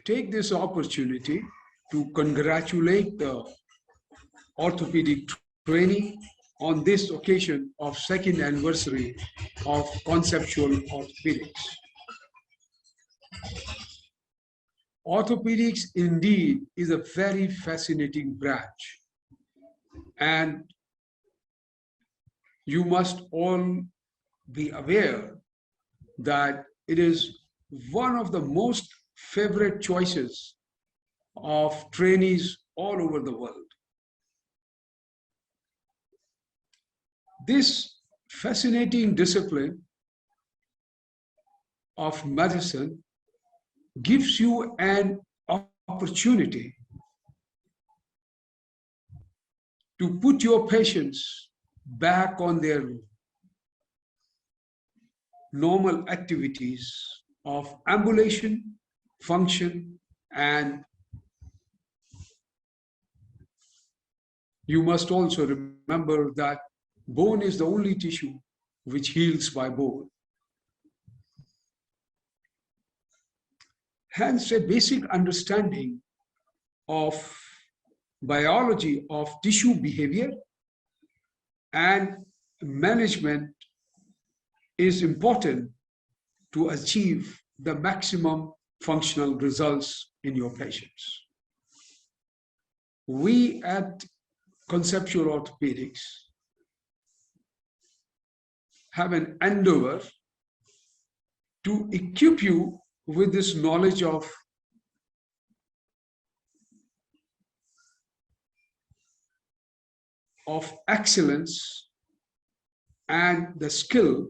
take this opportunity to congratulate the orthopedic trainee on this occasion of second anniversary of Conceptual Orthopedics. Orthopedics indeed is a very fascinating branch, and you must all be aware that it is one of the most favorite choices of trainees all over the world. This fascinating discipline of medicine gives you an opportunity to put your patients back on their normal activities of ambulation, function, and you must also remember that bone is the only tissue which heals by bone. Hence, a basic understanding of biology of tissue behavior and management is important to achieve the maximum functional results in your patients. We at Conceptual Orthopedics have an endeavor to equip you with this knowledge of excellence and the skill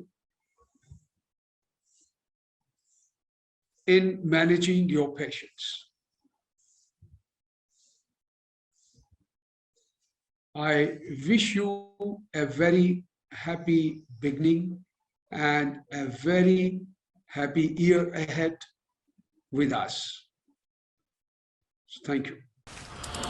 in managing your patients. I wish you a very happy beginning and a very happy year ahead with us. Thank you.